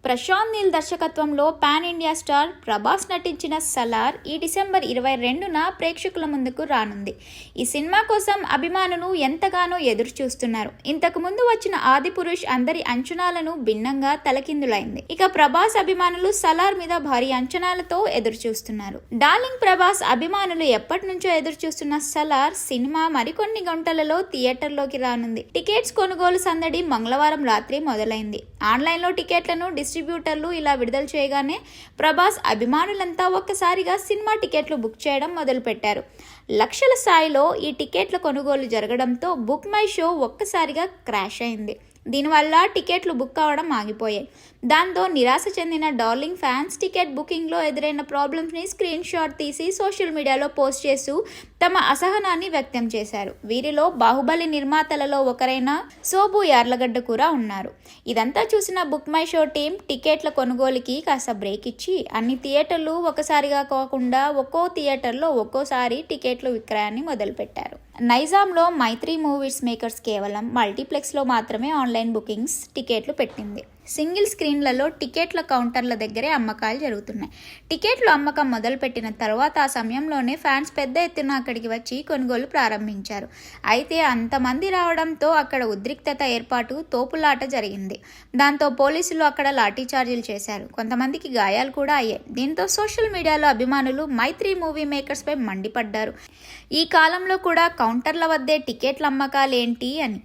ప్రశాంత్ నీల్ దర్శకత్వంలో pan India star Prabhas నటించిన సలార్ ఈ డిసెంబర్ 22న ప్రేక్షకుల ముందుకు రానుంది. ఈ సినిమా కోసం అభిమానులు ఎంతగానో ఎదురు చూస్తున్నారు. ఇంతకు ముందు వచ్చిన ఆదిపురుష్ అందరి అంచనాలను భిన్నంగా తలకిందులైంది. ఇక ప్రభాస్ అభిమానులు సలార్ మీద భారీ అంచనాలతో ఎదురు చూస్తున్నారు. డార్లింగ్ ప్రభాస్ అభిమానులు ఎప్పటి నుంచో ఎదురు చూస్తున్న సలార్ సినిమా మరికొన్ని గంటలలో థియేటర్లోకి రానుంది. టికెట్స్ కొనుగోలు సందడి మంగళవారం రాత్రి మొదలైంది. ఆన్లైన్లో టికెట్లను డిస్ట్రిబ్యూటర్లు ఇలా విడుదల చేయగానే ప్రభాస్ అభిమానులంతా ఒక్కసారిగా సినిమా టికెట్లు బుక్ చేయడం మొదలుపెట్టారు. లక్షల స్థాయిలో ఈ టికెట్ల కొనుగోలు జరగడంతో బుక్ మై షో ఒక్కసారిగా క్రాష్ అయింది. దీనివల్ల టికెట్లు బుక్ అవ్వడం ఆగిపోయాయి. దాంతో నిరాశ చెందిన డార్లింగ్ ఫ్యాన్స్ టికెట్ బుకింగ్లో ఎదురైన ప్రాబ్లమ్స్ని స్క్రీన్ షాట్ తీసి సోషల్ మీడియాలో పోస్ట్ చేస్తూ తమ అసహనాన్ని వ్యక్తం చేశారు. వీరిలో బాహుబలి నిర్మాతలలో ఒకరైన సోబు యార్లగడ్డ కూడా ఉన్నారు. ఇదంతా చూసిన బుక్ మై షో టీం టికెట్ల కొనుగోలుకి కాస్త బ్రేక్ ఇచ్చి అన్ని థియేటర్లు ఒకసారిగా కాకుండా ఒక్కో థియేటర్లో ఒక్కోసారి టికెట్లు విక్రయాన్ని మొదలుపెట్టారు. నైజాంలో మైత్రి మూవీస్ మేకర్స్ కేవలం మల్టీప్లెక్స్లో మాత్రమే ఆన్లైన్ బుకింగ్స్ టికెట్లు పెట్టింది. సింగిల్ స్క్రీన్లలో టికెట్ల కౌంటర్ల దగ్గరే అమ్మకాలు జరుగుతున్నాయి. టికెట్లు అమ్మకం మొదలుపెట్టిన తర్వాత ఆ సమయంలోనే ఫ్యాన్స్ పెద్ద ఎత్తున అక్కడికి వచ్చి కొనుగోలు ప్రారంభించారు. అయితే అంతమంది రావడంతో అక్కడ ఉద్రిక్తత ఏర్పాటు, తోపులాట జరిగింది. దాంతో పోలీసులు అక్కడ లాఠీచార్జీలు చేశారు. కొంతమందికి గాయాలు కూడా అయ్యాయి. దీంతో సోషల్ మీడియాలో అభిమానులు మైత్రి మూవీ మేకర్స్ పై మండిపడ్డారు. ఈ కాలంలో కూడా కౌంటర్ల వద్దే టికెట్ల అమ్మకాలేంటి అని.